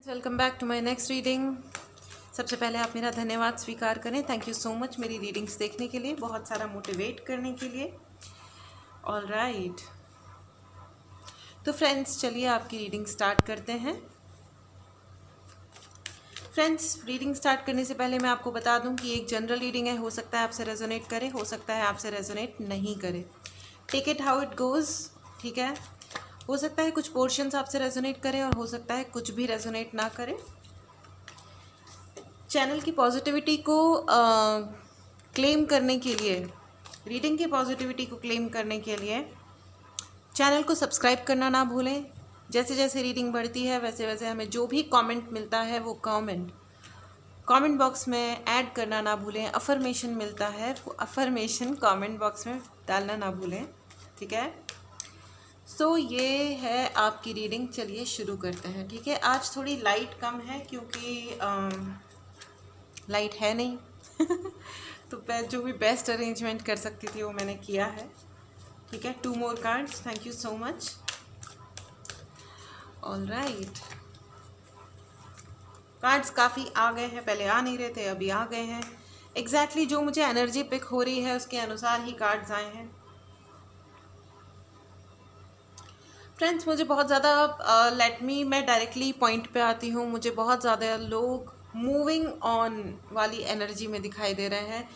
Welcome back to my next reading. सबसे पहले आप मेरा धन्यवाद स्वीकार करें। थैंक यू सो मच मेरी रीडिंग्स देखने के लिए, बहुत सारा मोटिवेट करने के लिए। ऑल राइट, तो फ्रेंड्स चलिए आपकी रीडिंग स्टार्ट करते हैं। फ्रेंड्स, रीडिंग स्टार्ट करने से पहले मैं आपको बता दूं कि एक जनरल रीडिंग है, हो सकता है आपसे रेजोनेट करे, हो सकता है आपसे रेजोनेट नहीं करे। Take it how it goes, ठीक है। हो सकता है कुछ पोर्शंस आपसे रेजोनेट करें और हो सकता है कुछ भी रेजोनेट ना करे। चैनल की पॉजिटिविटी को क्लेम करने के लिए, रीडिंग की पॉजिटिविटी को क्लेम करने के लिए चैनल को सब्सक्राइब करना ना भूलें। जैसे जैसे रीडिंग बढ़ती है वैसे वैसे हमें जो भी कमेंट मिलता है वो कमेंट बॉक्स में ऐड करना ना भूलें। अफर्मेशन मिलता है वो अफर्मेशन कमेंट बॉक्स में डालना ना भूलें, ठीक है। सो ये है आपकी रीडिंग। चलिए शुरू करते हैं, ठीक है। आज थोड़ी लाइट कम है क्योंकि लाइट है नहीं तो मैं जो भी बेस्ट अरेंजमेंट कर सकती थी वो मैंने किया है, ठीक है। 2 more cards, thank you so much. All right, cards काफ़ी आ गए हैं, पहले आ नहीं रहे थे, अभी आ गए हैं। एग्जैक्टली जो मुझे एनर्जी पिक हो रही है उसके अनुसार ही कार्ड्स आए हैं। फ्रेंड्स, मुझे बहुत ज़्यादा मैं डायरेक्टली पॉइंट पे आती हूँ। मुझे बहुत ज़्यादा लोग मूविंग ऑन वाली एनर्जी में दिखाई दे रहे हैं।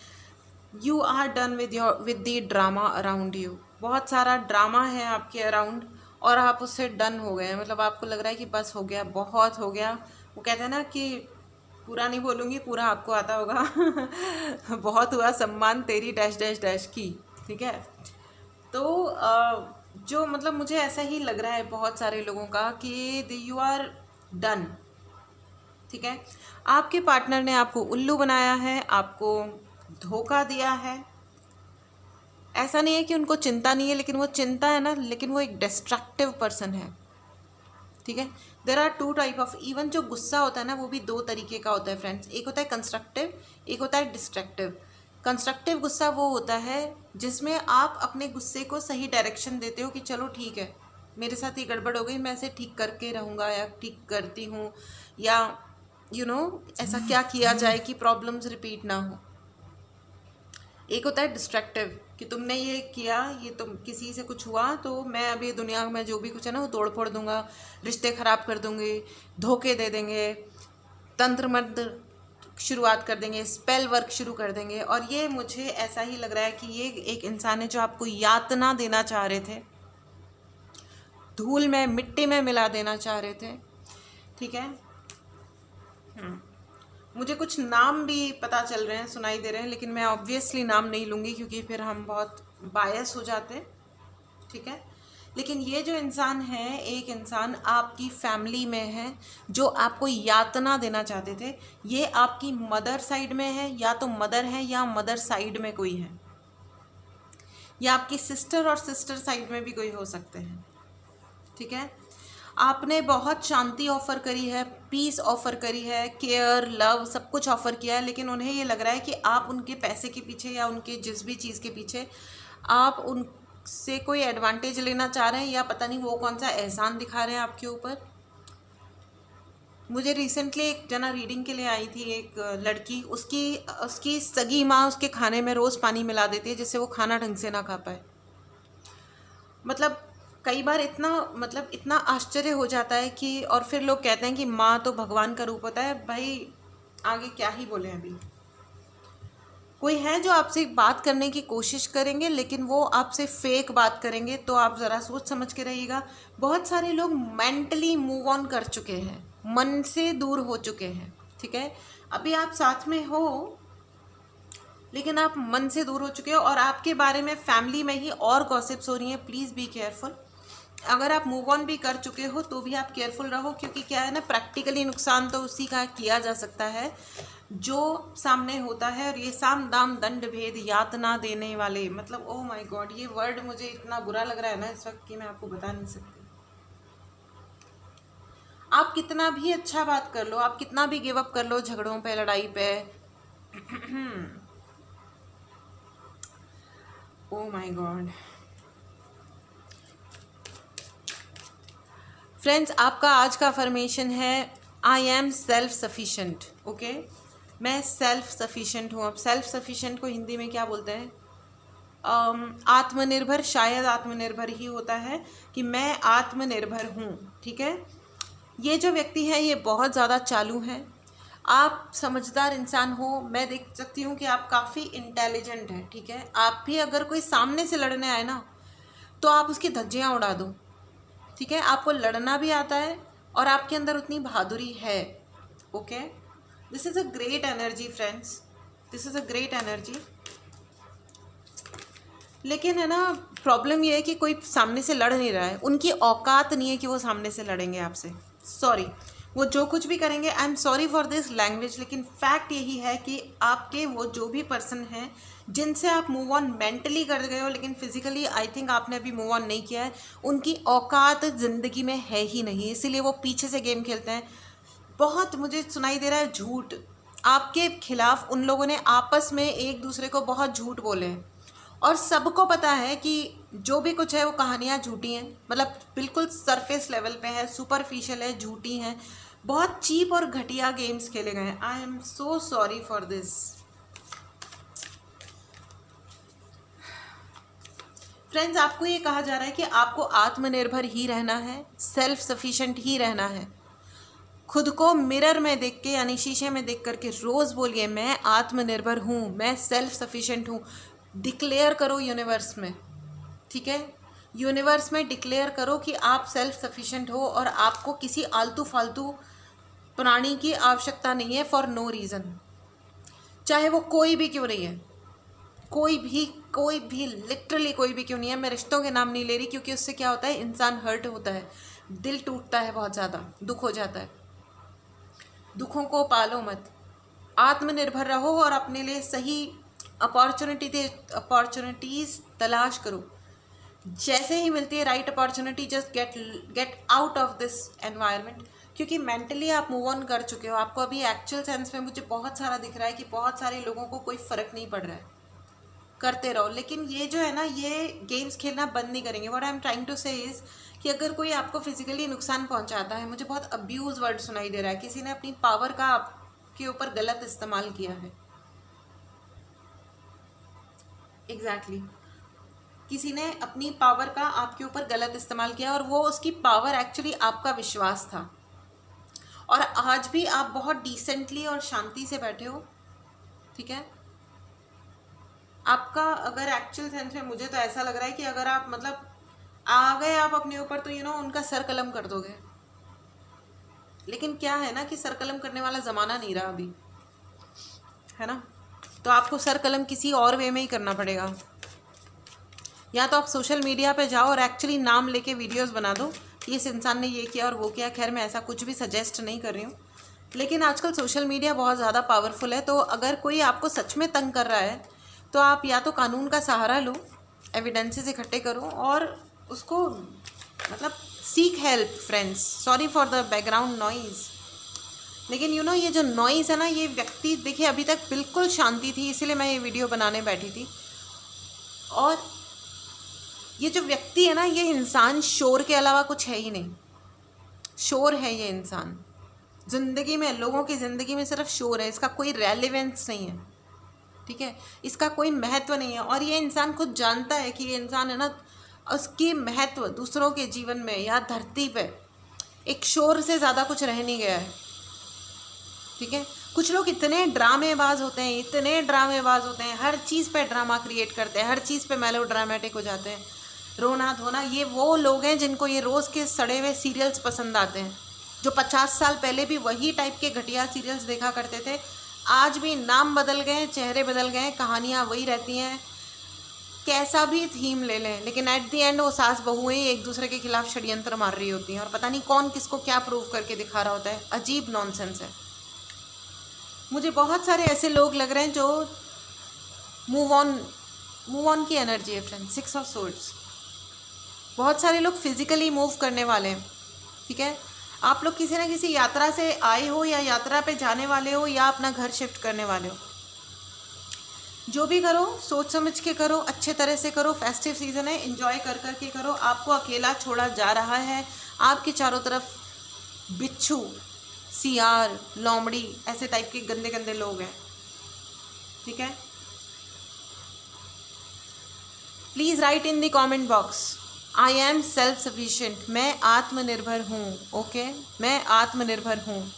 You are done with the drama around you. बहुत सारा ड्रामा है आपके अराउंड और आप उससे डन हो गए हैं। मतलब आपको लग रहा है कि बस हो गया, बहुत हो गया। वो कहते हैं ना कि पूरा नहीं बोलूँगी, पूरा आपको आता होगा बहुत हुआ सम्मान तेरी डैश डैश डैश की, ठीक है। तो जो मतलब मुझे ऐसा ही लग रहा है बहुत सारे लोगों का कि यू आर डन, ठीक है। आपके पार्टनर ने आपको उल्लू बनाया है, आपको धोखा दिया है। ऐसा नहीं है कि उनको चिंता नहीं है, लेकिन वो चिंता है ना, लेकिन वो एक डिस्ट्रक्टिव पर्सन है, ठीक है। There are 2 type of, even जो गुस्सा होता है ना वो भी 2 तरीके का होता है फ्रेंड्स। एक होता है कंस्ट्रक्टिव, एक होता है डिस्ट्रक्टिव। कंस्ट्रक्टिव गुस्सा वो होता है जिसमें आप अपने गुस्से को सही डायरेक्शन देते हो कि चलो ठीक है, मेरे साथ ये गड़बड़ हो गई, मैं इसे ठीक करके रहूँगा या ठीक करती हूँ, या ऐसा क्या किया जाए कि प्रॉब्लम्स रिपीट ना हो। एक होता है डिस्ट्रक्टिव कि तुमने ये किया, ये तुम किसी से कुछ हुआ तो मैं अभी दुनिया में जो भी कुछ है ना वो तोड़ फोड़ दूंगा, रिश्ते ख़राब कर दूंगी, धोखे दे देंगे, तंत्र मंत्र शुरुआत कर देंगे, स्पेल वर्क शुरू कर देंगे। और ये मुझे ऐसा ही लग रहा है कि ये एक इंसान है जो आपको यातना देना चाह रहे थे, धूल में मिट्टी में मिला देना चाह रहे थे, ठीक है। मुझे कुछ नाम भी पता चल रहे हैं, सुनाई दे रहे हैं, लेकिन मैं ऑब्वियसली नाम नहीं लूँगी क्योंकि फिर हम बहुत बायस हो जाते हैं, ठीक है। लेकिन ये जो इंसान है, एक इंसान आपकी फैमिली में है जो आपको यातना देना चाहते थे। ये आपकी मदर साइड में है, या तो मदर है या मदर साइड में कोई है, या आपकी सिस्टर और सिस्टर साइड में भी कोई हो सकते हैं, ठीक है। आपने बहुत शांति ऑफ़र करी है, पीस ऑफ़र करी है, केयर लव सब कुछ ऑफ़र किया है, लेकिन उन्हें ये लग रहा है कि आप उनके पैसे के पीछे या उनके जिस भी चीज़ के पीछे आप उनसे कोई एडवांटेज लेना चाह रहे हैं, या पता नहीं वो कौन सा एहसान दिखा रहे हैं आपके ऊपर। मुझे रिसेंटली एक जना रीडिंग के लिए आई थी, एक लड़की, उसकी सगी माँ उसके खाने में रोज़ पानी मिला देती है जिससे वो खाना ढंग से ना खा पाए। मतलब कई बार इतना आश्चर्य हो जाता है कि, और फिर लोग कहते हैं कि माँ तो भगवान का रूप होता है। भाई आगे क्या ही बोले। अभी कोई है जो आपसे बात करने की कोशिश करेंगे लेकिन वो आपसे फेक बात करेंगे, तो आप ज़रा सोच समझ के रहिएगा। बहुत सारे लोग मेंटली मूव ऑन कर चुके हैं, मन से दूर हो चुके हैं, ठीक है। अभी आप साथ में हो लेकिन आप मन से दूर हो चुके हो और आपके बारे में फैमिली में ही और गॉसिप्स हो रही हैं। Please be careful. अगर आप मूव ऑन भी कर चुके हो तो भी आप केयरफुल रहो, क्योंकि क्या है ना, प्रैक्टिकली नुकसान तो उसी का किया जा सकता है जो सामने होता है। और ये साम दाम दंड भेद यातना देने वाले, मतलब ओह माय गॉड, ये वर्ड मुझे इतना बुरा लग रहा है ना इस वक्त कि मैं आपको बता नहीं सकती। आप कितना भी अच्छा बात कर लो, आप कितना भी गिव अप कर लो झगड़ों पे, लड़ाई पे, ओह माय गॉड। फ्रेंड्स, आपका आज का अफर्मेशन है I am self sufficient. Okay, मैं सेल्फ सफिशेंट हूँ। अब सेल्फ सफिशेंट को हिंदी में क्या बोलते हैं? आत्मनिर्भर। शायद आत्मनिर्भर ही होता है कि मैं आत्मनिर्भर हूँ। ठीक है, ये जो व्यक्ति है ये बहुत ज़्यादा चालू है। आप समझदार इंसान हो, मैं देख सकती हूँ कि आप काफ़ी इंटेलिजेंट हैं। ठीक है, आप भी अगर कोई सामने से लड़ने आए ना तो आप उसकी धज्जियाँ उड़ा दो। ठीक है, आपको लड़ना भी आता है और आपके अंदर उतनी बहादुरी है। Okay, this is a great energy friends, this is a great energy. लेकिन है ना, प्रॉब्लम ये है कि कोई सामने से लड़ नहीं रहा है, उनकी औकात नहीं है कि वो सामने से लड़ेंगे आपसे। सॉरी, वो जो कुछ भी करेंगे, I am sorry for this language, लेकिन फैक्ट यही है कि आपके वो जो भी पर्सन हैं जिनसे आप मूव ऑन मेंटली कर गए हो, लेकिन फिजिकली आई थिंक आपने अभी मूव ऑन नहीं किया है, उनकी औकात ज़िंदगी में है ही नहीं, इसीलिए वो पीछे से गेम खेलते हैं। बहुत मुझे सुनाई दे रहा है झूठ आपके खिलाफ। उन लोगों ने आपस में एक दूसरे को बहुत झूठ बोले हैं और सबको पता है कि जो भी कुछ है वो कहानियाँ झूठी हैं, मतलब बिल्कुल सरफेस लेवल पे है, सुपरफिशियल है, झूठी हैं, बहुत चीप और घटिया गेम्स खेले गए हैं। I am so sorry for this. Friends, आपको ये कहा जा रहा है कि आपको आत्मनिर्भर ही रहना है, सेल्फ सफिशिएंट ही रहना है। खुद को मिरर में देख के यानी शीशे में देख करके रोज़ बोलिए मैं आत्मनिर्भर हूँ, मैं सेल्फ सफिशिएंट हूँ। डिक्लेयर करो यूनिवर्स में। ठीक है, यूनिवर्स में डिक्लेयर करो कि आप सेल्फ सफिशिएंट हो और आपको किसी आलतू फालतू प्राणी की आवश्यकता नहीं है फॉर नो रीज़न, चाहे वो कोई भी क्यों नहीं है। कोई भी लिटरली कोई भी क्यों नहीं है। मैं रिश्तों के नाम नहीं ले रही, क्योंकि उससे क्या होता है, इंसान हर्ट होता है, दिल टूटता है, बहुत ज़्यादा दुख हो जाता है। दुखों को पालो मत, आत्मनिर्भर रहो और अपने लिए सही अपॉर्चुनिटीज़ तलाश करो। जैसे ही मिलती है right opportunity, just get out of this environment, क्योंकि मेंटली आप मूव ऑन कर चुके हो। आपको अभी एक्चुअल सेंस में मुझे बहुत सारा दिख रहा है कि बहुत सारे लोगों को कोई फ़र्क नहीं पड़ रहा है। करते रहो, लेकिन ये जो है ना, ये गेम्स खेलना बंद नहीं करेंगे। What I am trying to say is कि अगर कोई आपको फिजिकली नुकसान पहुंचाता है, मुझे बहुत अब्यूज़ वर्ड सुनाई दे रहा है, किसी ने अपनी पावर का आपके ऊपर गलत इस्तेमाल किया है। एग्जैक्टली किसी ने अपनी पावर का आपके ऊपर गलत इस्तेमाल किया और वो उसकी पावर एक्चुअली आपका विश्वास था। और आज भी आप बहुत डिसेंटली और शांति से बैठे हो। ठीक है, आपका अगर एक्चुअल सेंस में, मुझे तो ऐसा लग रहा है कि अगर आप मतलब आ गए आप अपने ऊपर, तो उनका सर कलम कर दोगे। लेकिन क्या है ना कि सर कलम करने वाला ज़माना नहीं रहा अभी, है ना, तो आपको सर कलम किसी और वे में ही करना पड़ेगा। या तो आप सोशल मीडिया पे जाओ और एक्चुअली नाम लेके वीडियोस बना दो कि इस इंसान ने ये किया और वो किया। खैर, मैं ऐसा कुछ भी सजेस्ट नहीं कर रही हूँ, लेकिन आजकल सोशल मीडिया बहुत ज़्यादा पावरफुल है। तो अगर कोई आपको सच में तंग कर रहा है तो आप या तो कानून का सहारा लो, एविडेंसेस इकट्ठे करो और उसको मतलब seek help. Friends, sorry for the background noise, लेकिन ये जो नॉइज़ है ना, ये व्यक्ति देखिए अभी तक बिल्कुल शांति थी, इसीलिए मैं ये वीडियो बनाने बैठी थी। और ये जो व्यक्ति है ना, ये इंसान शोर के अलावा कुछ है ही नहीं। शोर है ये इंसान, ज़िंदगी में, लोगों की ज़िंदगी में सिर्फ शोर है, इसका कोई रेलेवेंस नहीं है। ठीक है, इसका कोई महत्व नहीं है। और ये इंसान खुद जानता है कि ये इंसान है ना, उसकी महत्व दूसरों के जीवन में या धरती पे एक शोर से ज़्यादा कुछ रह नहीं गया है। ठीक है, कुछ लोग इतने ड्रामेबाज होते हैं, इतने ड्रामेबाज होते हैं, हर चीज़ पे ड्रामा क्रिएट करते हैं, हर चीज़ पे मेलो ड्रामेटिक हो जाते हैं, रोना धोना। ये वो लोग हैं जिनको ये रोज़ के सड़े हुए सीरियल्स पसंद आते हैं, जो 50 साल पहले भी वही टाइप के घटिया सीरियल्स देखा करते थे। आज भी नाम बदल गए, चेहरे बदल गए, कहानियाँ वही रहती हैं, कैसा भी थीम ले लें, लेकिन एट द एंड वो सास बहुएं एक दूसरे के खिलाफ षड्यंत्र मार रही होती हैं और पता नहीं कौन किसको क्या प्रूव करके दिखा रहा होता है। अजीब नॉनसेंस है। मुझे बहुत सारे ऐसे लोग लग रहे हैं जो मूव ऑन की एनर्जी है फ्रेंड। 6 ऑफ सोर्ड्स, बहुत सारे लोग फिजिकली मूव करने वाले हैं। ठीक है, आप लोग किसी ना किसी यात्रा से आए हो या यात्रा पे जाने वाले हो या अपना घर शिफ्ट करने वाले हो। जो भी करो सोच समझ के करो, अच्छे तरह से करो। फेस्टिव सीज़न है, एंजॉय कर कर के करो। आपको अकेला छोड़ा जा रहा है, आपके चारों तरफ बिच्छू CR, लोमड़ी, ऐसे टाइप के गंदे गंदे लोग हैं, ठीक है। Please write in the comment box, I am self sufficient, मैं आत्मनिर्भर हूँ, ओके, मैं आत्मनिर्भर हूँ।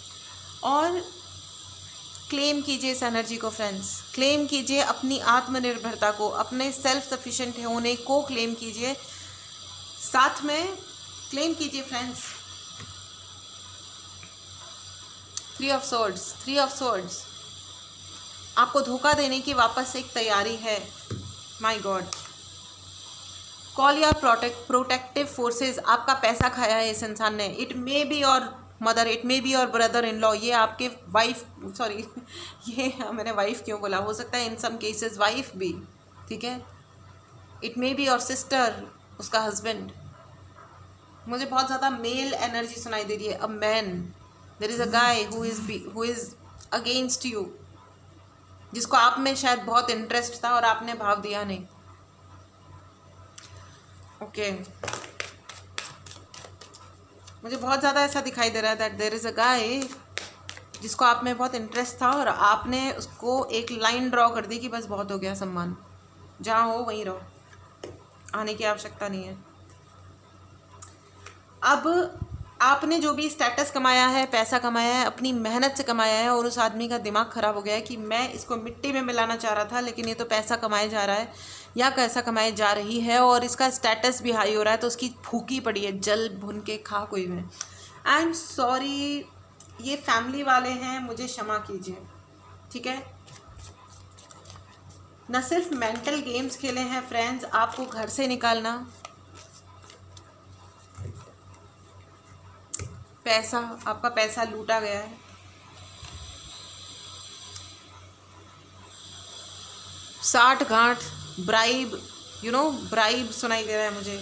और क्लेम कीजिए इस एनर्जी को फ्रेंड्स, क्लेम कीजिए अपनी आत्मनिर्भरता को, अपने सेल्फ सफिशिएंट होने को क्लेम कीजिए, साथ में क्लेम कीजिए friends. 3 of swords, 3 of swords, आपको धोखा देने की वापस एक तैयारी है। My God, call your protective forces, आपका पैसा खाया है इस इंसान ने। It may be your mother, it may be your brother in law, ये आपके वाइफ, सॉरी ये मैंने वाइफ क्यों बोला, हो सकता है इन सम केसेस वाइफ भी, ठीक है। It may be your sister, उसका हस्बैंड। मुझे बहुत ज़्यादा मेल एनर्जी सुनाई दे रही है। A man, there is a guy who is against you, जिसको आप में शायद बहुत इंटरेस्ट था और आपने भाव दिया नहीं, ओके। मुझे बहुत ज़्यादा ऐसा दिखाई दे रहा है दैट देयर इज़ अ गाय जिसको आप में बहुत इंटरेस्ट था और आपने उसको एक लाइन ड्रॉ कर दी कि बस बहुत हो गया सम्मान, जहाँ हो वहीं रहो, आने की आवश्यकता नहीं है। अब आपने जो भी स्टेटस कमाया है, पैसा कमाया है, अपनी मेहनत से कमाया है, और उस आदमी का दिमाग ख़राब हो गया है कि मैं इसको मिट्टी में मिलाना चाह रहा था, लेकिन ये तो पैसा कमाया जा रहा है या पैसा कमाई जा रही है और इसका स्टेटस भी हाई हो रहा है, तो उसकी फूकी पड़ी है, जल भुन के खा कोई में। आई एम सॉरी, ये फैमिली वाले हैं, मुझे क्षमा कीजिए, ठीक है। न सिर्फ मेंटल गेम्स खेले हैं फ्रेंड्स, आपको घर से निकालना, पैसा, आपका पैसा लूटा गया है, साठ गांठ, ब्राइब, ब्राइब सुनाई दे रहा है मुझे,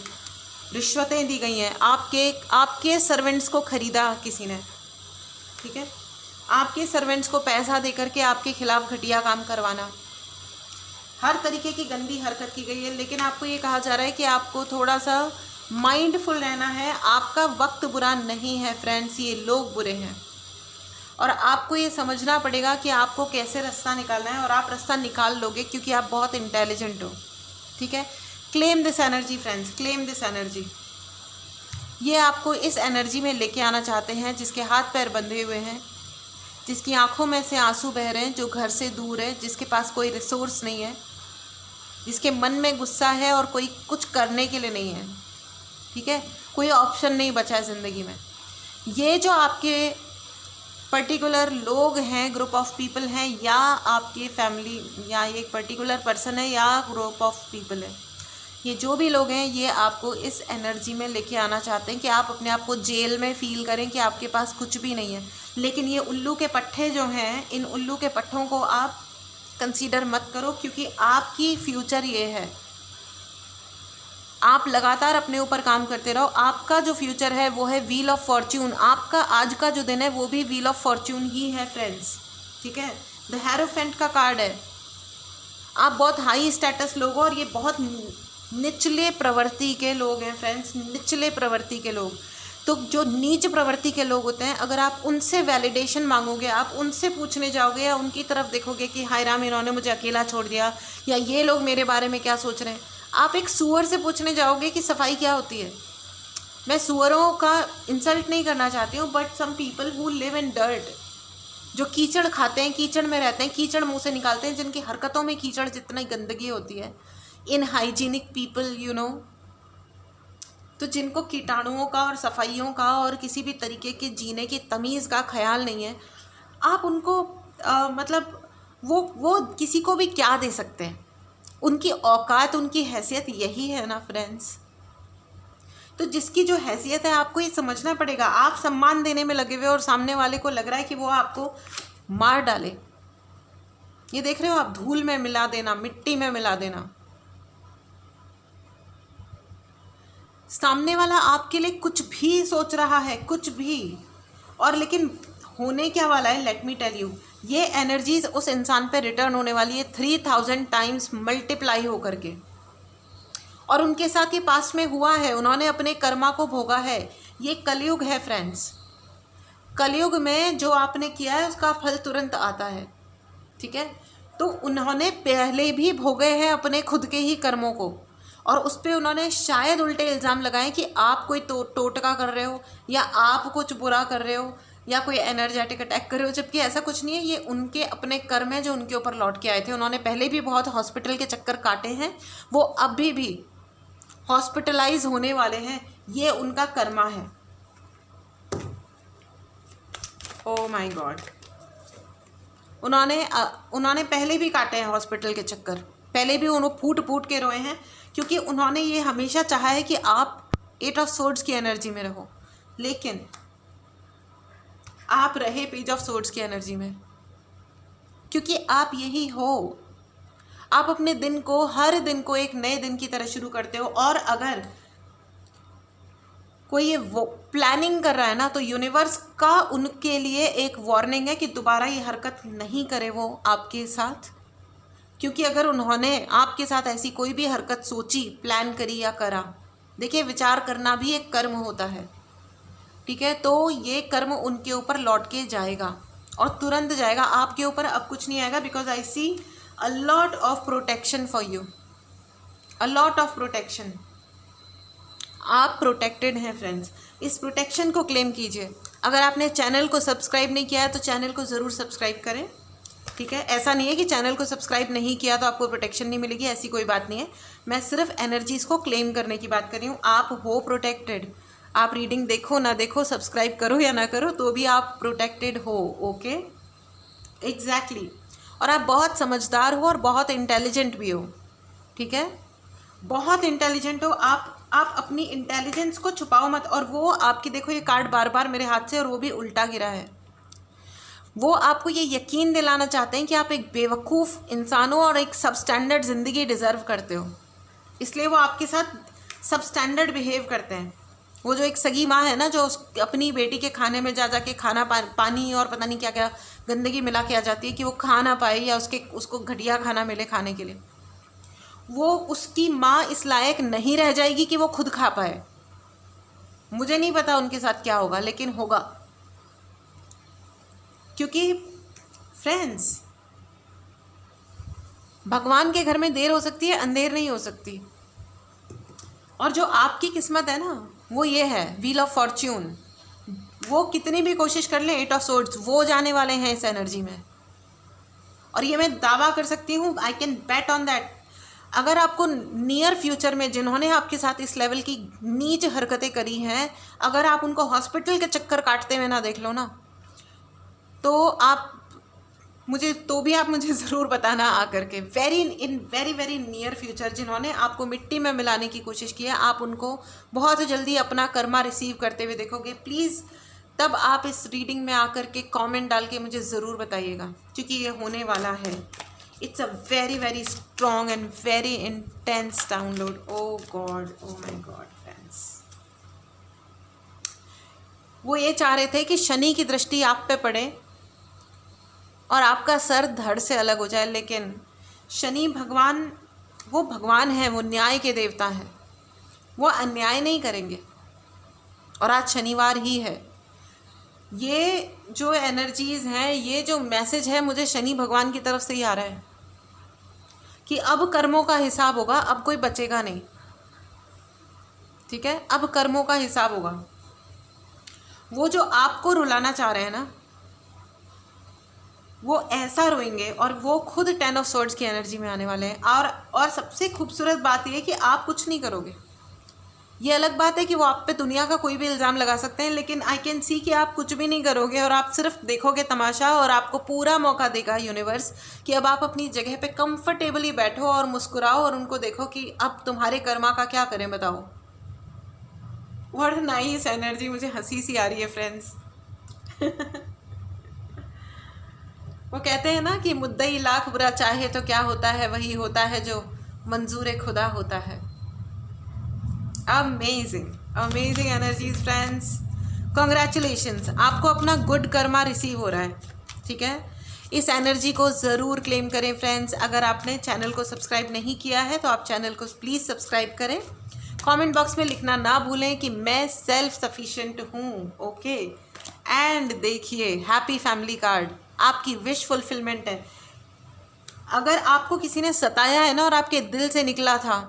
रिश्वतें दी गई हैं, आपके सर्वेंट्स को खरीदा किसी ने, ठीक है। आपके सर्वेंट्स को पैसा दे करके आपके खिलाफ घटिया काम करवाना, हर तरीके की गंदी हरकत की गई है। लेकिन आपको ये कहा जा रहा है कि आपको थोड़ा सा माइंडफुल रहना है, आपका वक्त बुरा नहीं है फ्रेंड्स, ये लोग बुरे हैं और आपको ये समझना पड़ेगा कि आपको कैसे रास्ता निकालना है, और आप रास्ता निकाल लोगे क्योंकि आप बहुत इंटेलिजेंट हो, ठीक है। Claim this energy friends, claim this energy. ये आपको इस एनर्जी में लेके आना चाहते हैं जिसके हाथ पैर बंधे हुए हैं, जिसकी आंखों में से आंसू बह रहे हैं, जो घर से दूर है, जिसके पास कोई रिसोर्स नहीं है, जिसके मन में गुस्सा है और कोई कुछ करने के लिए नहीं है, ठीक है, कोई ऑप्शन नहीं बचा है ज़िंदगी में। ये जो आपके पर्टिकुलर लोग हैं, ग्रुप ऑफ पीपल हैं, या आपके फैमिली, या एक पर्टिकुलर पर्सन है, या ग्रुप ऑफ पीपल है, ये जो भी लोग हैं, ये आपको इस एनर्जी में लेके आना चाहते हैं कि आप अपने आप को जेल में फील करें कि आपके पास कुछ भी नहीं है। लेकिन ये उल्लू के पट्टे जो हैं, इन उल्लू के पट्टों को आप कंसीडर मत करो, क्योंकि आपकी फ्यूचर ये है। आप लगातार अपने ऊपर काम करते रहो, आपका जो फ्यूचर है वो है व्हील ऑफ फॉर्च्यून। आपका आज का जो दिन है वो भी व्हील ऑफ फॉर्च्यून ही है फ्रेंड्स, ठीक है। द हेरोफेंट का कार्ड है। आप बहुत हाई स्टेटस लोग हो और ये बहुत निचले प्रवृत्ति के लोग हैं फ्रेंड्स, निचले प्रवृत्ति के लोग। तो जो नीच प्रवृत्ति के लोग होते हैं, अगर आप उनसे वैलिडेशन मांगोगे, आप उनसे पूछने जाओगे या उनकी तरफ देखोगे कि हाय राम, इन्होंने मुझे अकेला छोड़ दिया, या ये लोग मेरे बारे में क्या सोच रहे हैं, आप एक सूअर से पूछने जाओगे कि सफाई क्या होती है। मैं सूअरों का इंसल्ट नहीं करना चाहती हूँ, but some people who live in dirt, जो कीचड़ खाते हैं, कीचड़ में रहते हैं, कीचड़ मुंह से निकालते हैं, जिनकी हरकतों में कीचड़ जितना गंदगी होती है, इनहाइजीनिक पीपल, तो जिनको कीटाणुओं का और सफाइयों का और किसी भी तरीके के जीने की तमीज़ का ख्याल नहीं है, आप उनको मतलब वो किसी को भी क्या दे सकते हैं। उनकी औकात, उनकी हैसियत यही है ना फ्रेंड्स। तो जिसकी जो हैसियत है, आपको ये समझना पड़ेगा। आप सम्मान देने में लगे हुए और सामने वाले को लग रहा है कि वो आपको मार डाले। ये देख रहे हो आप, धूल में मिला देना, मिट्टी में मिला देना। सामने वाला आपके लिए कुछ भी सोच रहा है, कुछ भी, और लेकिन होने क्या वाला है, लेट मी टेल यू, ये एनर्जीज उस इंसान पे रिटर्न होने वाली है 3000 टाइम्स मल्टीप्लाई होकर के। और उनके साथ ये पास्ट में हुआ है, उन्होंने अपने कर्मा को भोगा है। ये कलयुग है फ्रेंड्स। कलयुग में जो आपने किया है उसका फल तुरंत आता है, ठीक है। तो उन्होंने पहले भी भोगे हैं अपने खुद के ही कर्मों को, और उस पर उन्होंने शायद उल्टे इल्ज़ाम लगाए कि आप कोई टोटका कर रहे हो या आप कुछ बुरा कर रहे हो या कोई एनर्जेटिक अटैक कर रहे हो, जबकि ऐसा कुछ नहीं है। ये उनके अपने कर्म है जो उनके ऊपर लौट के आए थे। उन्होंने पहले भी बहुत हॉस्पिटल के चक्कर काटे हैं, वो अभी भी हॉस्पिटलाइज होने वाले हैं, ये उनका कर्मा है। ओह माय गॉड, उन्होंने पहले भी काटे हैं हॉस्पिटल के चक्कर, पहले भी उन्होंने फूट फूट के रोए हैं, क्योंकि उन्होंने ये हमेशा चाहा है कि आप 8 ऑफ सोर्ड्स की एनर्जी में रहो, लेकिन आप रहे पेज ऑफ सोर्ड्स की एनर्जी में, क्योंकि आप यही हो। आप अपने दिन को, हर दिन को एक नए दिन की तरह शुरू करते हो, और अगर कोई ये वो प्लानिंग कर रहा है ना, तो यूनिवर्स का उनके लिए एक वार्निंग है कि दोबारा ये हरकत नहीं करे वो आपके साथ। क्योंकि अगर उन्होंने आपके साथ ऐसी कोई भी हरकत सोची, प्लान करी या करा, देखिए विचार करना भी एक कर्म होता है, ठीक है। तो ये कर्म उनके ऊपर लौट के जाएगा, और तुरंत जाएगा, आपके ऊपर अब कुछ नहीं आएगा। Because I see a lot of protection for you, a lot of protection. आप प्रोटेक्टेड हैं फ्रेंड्स, इस प्रोटेक्शन को क्लेम कीजिए। अगर आपने चैनल को सब्सक्राइब नहीं किया है तो चैनल को ज़रूर सब्सक्राइब करें, ठीक है। ऐसा नहीं है कि चैनल को सब्सक्राइब नहीं किया तो आपको प्रोटेक्शन नहीं मिलेगी, ऐसी कोई बात नहीं है। मैं सिर्फ एनर्जीज़ को क्लेम करने की बात कर रही हूँ। आप हो प्रोटेक्टेड, आप रीडिंग देखो ना देखो, सब्सक्राइब करो या ना करो, तो भी आप प्रोटेक्टेड हो, ओके, एग्जैक्टली। और आप बहुत समझदार हो और बहुत इंटेलिजेंट भी हो, ठीक है, बहुत इंटेलिजेंट हो आप अपनी इंटेलिजेंस को छुपाओ मत। और वो आपकी, देखो ये कार्ड बार बार मेरे हाथ से, और वो भी उल्टा गिरा है, वो आपको ये यकीन दिलाना चाहते हैं कि आप एक बेवकूफ़ इंसान हो और एक सब स्टैंडर्ड ज़िंदगी डिज़र्व करते हो, इसलिए वो आपके साथ सब स्टैंडर्ड बिहेव करते हैं। वो जो एक सगी माँ है ना, जो अपनी बेटी के खाने में जा के खाना पानी और पता नहीं क्या क्या गंदगी मिला के आ जाती है कि वो खा ना पाए या उसको घटिया खाना मिले खाने के लिए, वो उसकी माँ इस लायक नहीं रह जाएगी कि वो खुद खा पाए। मुझे नहीं पता उनके साथ क्या होगा, लेकिन होगा। क्योंकि फ्रेंड्स, भगवान के घर में देर हो सकती है, अंधेर नहीं हो सकती। और जो आपकी किस्मत है ना, वो ये है व्हील ऑफ फॉर्च्यून। वो कितनी भी कोशिश कर ले, 8 ऑफ सोर्ड्स, वो जाने वाले हैं इस एनर्जी में। और ये मैं दावा कर सकती हूँ, I can bet on that. अगर आपको नियर फ्यूचर में जिन्होंने आपके साथ इस लेवल की नीच हरकतें करी हैं, अगर आप उनको हॉस्पिटल के चक्कर काटते हुए ना देख लो ना, तो आप मुझे ज़रूर बताना आकर के। वेरी वेरी नियर फ्यूचर जिन्होंने आपको मिट्टी में मिलाने की कोशिश की है, आप उनको बहुत जल्दी अपना कर्मा रिसीव करते हुए देखोगे। प्लीज़ तब आप इस रीडिंग में आकर के कमेंट डाल के मुझे ज़रूर बताइएगा, क्योंकि ये होने वाला है। It's a very very strong and very intense download. Oh God, oh my God friends, वो ये चाह रहे थे कि शनि की दृष्टि आप पे पड़े और आपका सर धड़ से अलग हो जाए, लेकिन शनि भगवान, वो भगवान है, वो न्याय के देवता हैं, वो अन्याय नहीं करेंगे। और आज शनिवार ही है। ये जो एनर्जीज़ हैं, ये जो मैसेज है, मुझे शनि भगवान की तरफ से ही आ रहा है कि अब कर्मों का हिसाब होगा, अब कोई बचेगा नहीं, ठीक है। अब कर्मों का हिसाब होगा। वो जो आपको रुलाना चाह रहे हैं ना, वो ऐसा रोएंगे, और वो खुद 10 ऑफ सोर्ड्स की एनर्जी में आने वाले हैं। और सबसे खूबसूरत बात यह है कि आप कुछ नहीं करोगे। ये अलग बात है कि वो आप पे दुनिया का कोई भी इल्ज़ाम लगा सकते हैं, लेकिन आई कैन सी कि आप कुछ भी नहीं करोगे और आप सिर्फ देखोगे तमाशा, और आपको पूरा मौका देगा यूनिवर्स कि अब आप अपनी जगह पे कंफर्टेबली बैठो और मुस्कुराओ और उनको देखो कि अब तुम्हारे कर्मा का क्या करें, बताओ। व्हाट नाइस एनर्जी, मुझे हंसी सी आ रही है फ्रेंड्स। वो कहते हैं ना कि मुद्दई लाख बुरा चाहे तो क्या होता है, वही होता है जो मंजूर खुदा होता है। Amazing amazing energies friends, congratulations, आपको अपना गुड कर्मा रिसीव हो रहा है, ठीक है। इस एनर्जी को ज़रूर क्लेम करें फ्रेंड्स। अगर आपने चैनल को सब्सक्राइब नहीं किया है तो आप चैनल को प्लीज़ सब्सक्राइब करें। कमेंट बॉक्स में लिखना ना भूलें कि मैं सेल्फ सफिशिएंट हूँ, ओके। एंड देखिए हैप्पी फैमिली कार्ड, आपकी विश फुलफिलमेंट है। अगर आपको किसी ने सताया है ना और आपके दिल से निकला था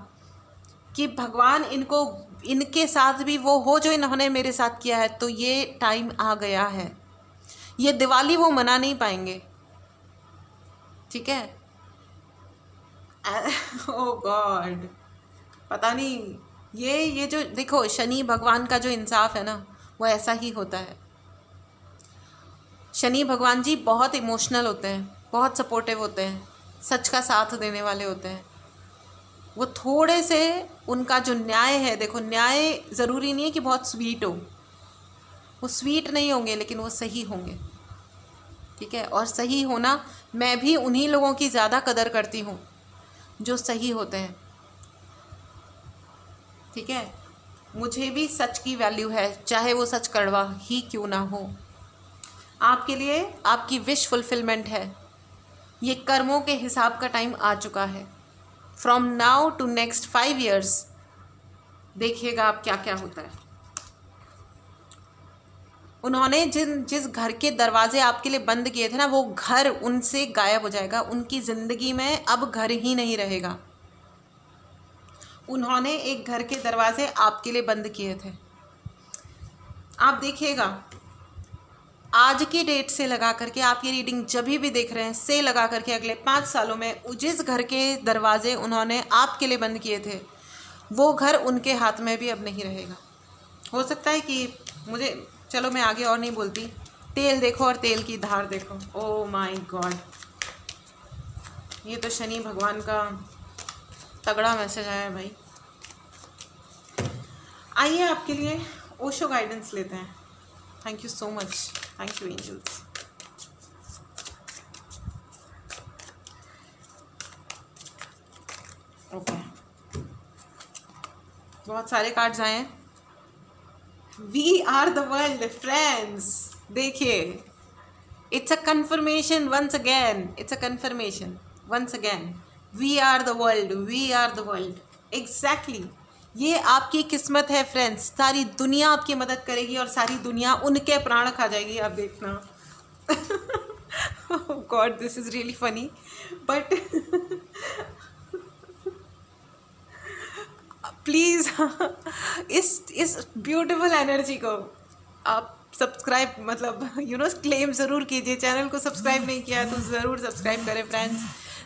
कि भगवान इनको, इनके साथ भी वो हो जो इन्होंने मेरे साथ किया है, तो ये टाइम आ गया है। ये दिवाली वो मना नहीं पाएंगे, ठीक है। ओ गॉड, पता नहीं, ये जो देखो शनि भगवान का जो इंसाफ है ना, वो ऐसा ही होता है। शनि भगवान जी बहुत इमोशनल होते हैं, बहुत सपोर्टिव होते हैं, सच का साथ देने वाले होते हैं। वो थोड़े से, उनका जो न्याय है, देखो न्याय ज़रूरी नहीं है कि बहुत स्वीट हो, वो स्वीट नहीं होंगे लेकिन वो सही होंगे, ठीक है। और सही होना, मैं भी उन्हीं लोगों की ज़्यादा कदर करती हूँ जो सही होते हैं, ठीक है। मुझे भी सच की वैल्यू है, चाहे वो सच कड़वा ही क्यों ना हो। आपके लिए आपकी विश फुलफिलमेंट है। ये कर्मों के हिसाब का टाइम आ चुका है। From now to next 5 years देखिएगा आप क्या क्या होता है। उन्होंने जिस घर के दरवाजे आपके लिए बंद किए थे ना, वो घर उनसे गायब हो जाएगा। उनकी ज़िंदगी में अब घर ही नहीं रहेगा। उन्होंने एक घर के दरवाजे आपके लिए बंद किए थे। आप देखिएगा, आज की डेट से लगा करके, आप ये रीडिंग जब भी देख रहे हैं, से लगा करके अगले 5 सालों में जिस घर के दरवाजे उन्होंने आपके लिए बंद किए थे, वो घर उनके हाथ में भी अब नहीं रहेगा। हो सकता है कि मुझे, चलो मैं आगे और नहीं बोलती। तेल देखो और तेल की धार देखो। ओ माय गॉड, ये तो शनि भगवान का तगड़ा मैसेज आया है भाई। आइए आपके लिए ओशो गाइडेंस लेते हैं। Thank you so much, thank you angels. Okay, बहुत सारे कार्ड्स आए हैं। We are the world friends, देखिए, it's a confirmation once again, it's a confirmation once again. We are the world, we are the world, exactly. ये आपकी किस्मत है friends. सारी दुनिया आपकी मदद करेगी और सारी दुनिया उनके प्राण खा जाएगी, आप देखना। God, this is really funny, but please इस ब्यूटीफुल एनर्जी को आप सब्सक्राइब, मतलब क्लेम ज़रूर कीजिए। चैनल को सब्सक्राइब नहीं किया तो ज़रूर सब्सक्राइब करें friends.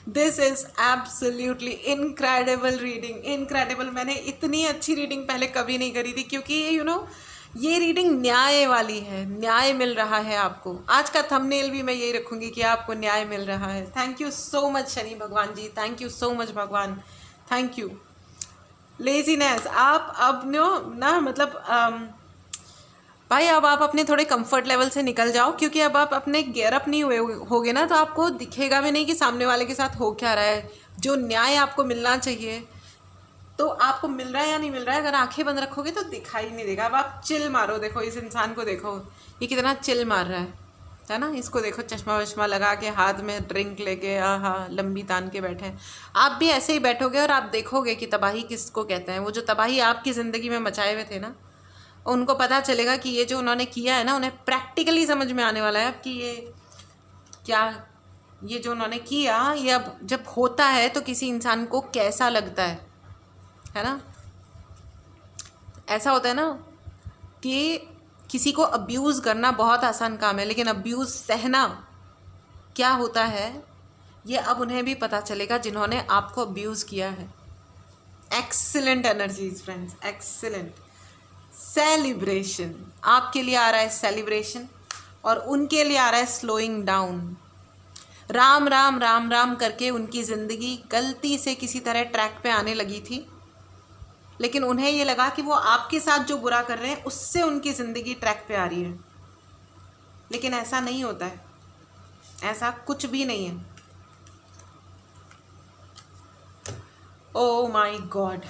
This is absolutely incredible reading, incredible. मैंने इतनी अच्छी रीडिंग पहले कभी नहीं करी थी, क्योंकि ये रीडिंग न्याय वाली है। न्याय मिल रहा है आपको। आज का थंबनेल भी मैं यही रखूँगी कि आपको न्याय मिल रहा है। Thank you so much Shani भगवान जी, थैंक यू सो मच भगवान, थैंक यू। लेजीनेस, आप अब ना मतलब भाई, अब आप अपने थोड़े कंफर्ट लेवल से निकल जाओ, क्योंकि अब आप अपने गेयर अप नहीं हुए होगे ना, तो आपको दिखेगा भी नहीं कि सामने वाले के साथ हो क्या रहा है। जो न्याय आपको मिलना चाहिए तो आपको मिल रहा है या नहीं मिल रहा है, अगर आंखें बंद रखोगे तो दिखाई नहीं देगा। अब आप चिल मारो, देखो इस इंसान को, देखो ये कितना चिल मार रहा है ना। इसको देखो, चश्मा वश्मा लगा के, हाथ में ड्रिंक लेके, हाँ लंबी तान के बैठे हैं। आप भी ऐसे ही बैठोगे और आप देखोगे कि तबाही किसको कहते हैं। वो जो तबाही आपकी ज़िंदगी में मचाए हुए थे ना, उनको पता चलेगा कि ये जो उन्होंने किया है ना, उन्हें प्रैक्टिकली समझ में आने वाला है अब कि ये क्या, ये जो उन्होंने किया, ये अब जब होता है तो किसी इंसान को कैसा लगता है ना। ऐसा होता है ना कि किसी को अब्यूज़ करना बहुत आसान काम है, लेकिन अब्यूज़ सहना क्या होता है, ये अब उन्हें भी पता चलेगा जिन्होंने आपको अब्यूज़ किया है। Excellent energies friends, excellent. Celebration आपके लिए आ रहा है, सेलिब्रेशन, और उनके लिए आ रहा है स्लोइंग डाउन। राम राम राम राम करके उनकी ज़िंदगी गलती से किसी तरह ट्रैक पे आने लगी थी, लेकिन उन्हें ये लगा कि वो आपके साथ जो बुरा कर रहे हैं उससे उनकी ज़िंदगी ट्रैक पे आ रही है, लेकिन ऐसा नहीं होता है, ऐसा कुछ भी नहीं है। ओ my God,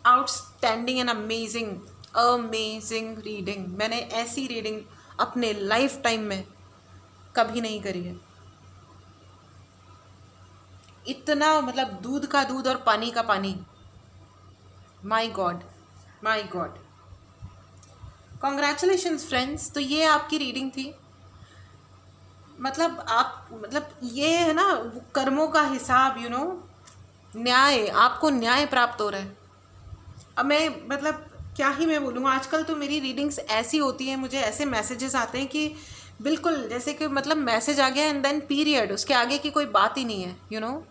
outstanding and amazing, amazing reading. मैंने ऐसी रीडिंग अपने लाइफ टाइम में कभी नहीं करी है। इतना, मतलब दूध का दूध और पानी का पानी। My God, my God. Congratulations friends. तो ये आपकी रीडिंग थी। मतलब ये है ना कर्मों का हिसाब, न्याय, आपको न्याय प्राप्त हो रहा है। अब मैं मतलब क्या ही मैं बोलूँ, आजकल तो मेरी रीडिंग्स ऐसी होती हैं, मुझे ऐसे मैसेजेस आते हैं कि बिल्कुल जैसे कि मतलब मैसेज आ गया एंड देन पीरियड, उसके आगे की कोई बात ही नहीं है।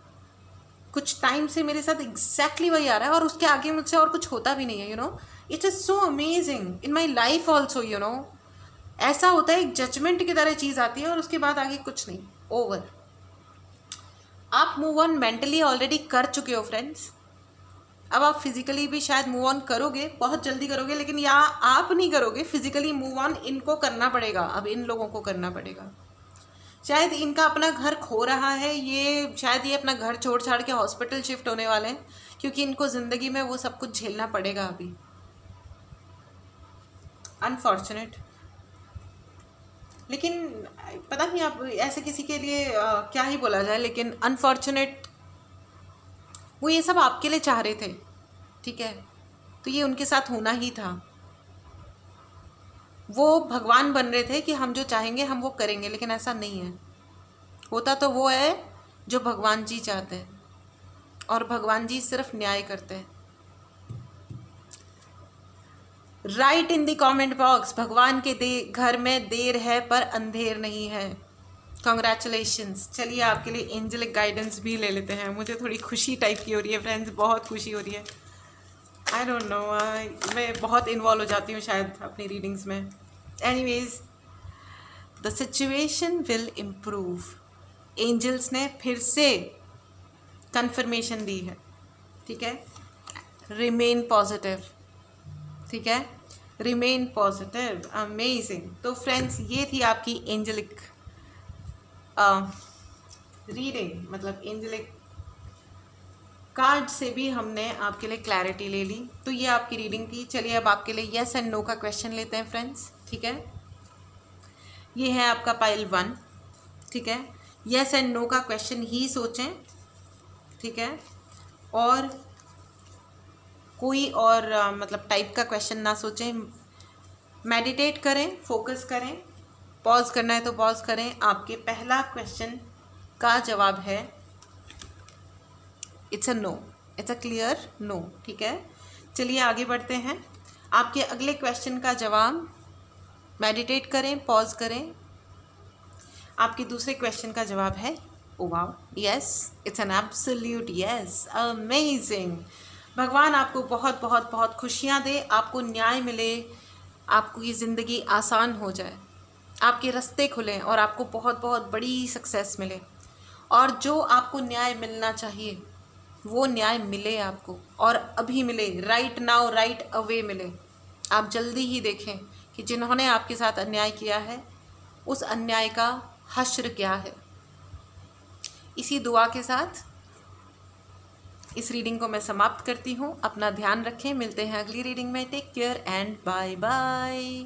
कुछ टाइम से मेरे साथ एग्जैक्टली वही आ रहा है और उसके आगे मुझसे और कुछ होता भी नहीं है। It is so amazing in my life also. ऐसा होता है, एक जजमेंट की तरह चीज़ आती है और उसके बाद आगे कुछ नहीं, ओवर। आप मूव ऑन मेंटली ऑलरेडी कर चुके हो फ्रेंड्स। अब आप फिजिकली भी शायद मूव ऑन करोगे, बहुत जल्दी करोगे, लेकिन या आप नहीं करोगे फिजिकली मूव ऑन, इनको करना पड़ेगा। अब इन लोगों को करना पड़ेगा। शायद इनका अपना घर खो रहा है, शायद ये अपना घर छोड़ छाड़ के हॉस्पिटल शिफ्ट होने वाले हैं, क्योंकि इनको ज़िंदगी में वो सब कुछ झेलना पड़ेगा अभी। अनफॉर्चुनेट, लेकिन पता नहीं आप ऐसे किसी के लिए क्या ही बोला जाए, लेकिन अनफॉर्चुनेट, वो ये सब आपके लिए चाह रहे थे, ठीक है, तो ये उनके साथ होना ही था। वो भगवान बन रहे थे कि हम जो चाहेंगे हम वो करेंगे, लेकिन ऐसा नहीं है। होता तो वो है जो भगवान जी चाहते हैं, और भगवान जी सिर्फ न्याय करते हैं। Right in the comment box, भगवान के घर में देर है पर अंधेर नहीं है। कॉन्ग्रेचुलेशंस। चलिए आपके लिए एंजेलिक गाइडेंस भी ले लेते हैं। मुझे थोड़ी खुशी टाइप की हो रही है फ्रेंड्स, बहुत खुशी हो रही है। आई डोंट नो, मैं बहुत इन्वॉल्व हो जाती हूँ शायद अपनी रीडिंग्स में। Anyways, the situation will improve. Angels ने फिर से कंफर्मेशन दी है, ठीक है। रिमेन पॉजिटिव, ठीक है, रिमेन पॉजिटिव। अमेजिंग। तो फ्रेंड्स, ये थी आपकी एंजेलिक रीडिंग, मतलब एंजेलिक कार्ड से भी हमने आपके लिए क्लैरिटी ले ली। तो ये आपकी रीडिंग थी। चलिए अब आपके लिए येस एंड नो का क्वेश्चन लेते हैं फ्रेंड्स, ठीक है। ये है आपका पाइल 1, ठीक है। येस एंड नो का क्वेश्चन ही सोचें, ठीक है, और कोई और मतलब टाइप का क्वेश्चन ना सोचें। मेडिटेट करें, फोकस करें, पॉज करना है तो पॉज करें। आपके पहला क्वेश्चन का जवाब है it's a no, it's a clear no, ठीक है। चलिए आगे बढ़ते हैं। आपके अगले क्वेश्चन का जवाब, मेडिटेट करें, पॉज करें। आपके दूसरे क्वेश्चन का जवाब है oh wow, yes, it's an absolute yes, amazing. भगवान आपको बहुत बहुत बहुत खुशियाँ दे, आपको न्याय मिले, आपको ये ज़िंदगी आसान हो जाए, आपके रास्ते खुलें और आपको बहुत बहुत बड़ी सक्सेस मिले, और जो आपको न्याय मिलना चाहिए वो न्याय मिले आपको, और अभी मिले, राइट नाउ, राइट अवे मिले। आप जल्दी ही देखें कि जिन्होंने आपके साथ अन्याय किया है उस अन्याय का हश्र क्या है। इसी दुआ के साथ इस रीडिंग को मैं समाप्त करती हूँ। अपना ध्यान रखें, मिलते हैं अगली रीडिंग में। Take care and bye bye.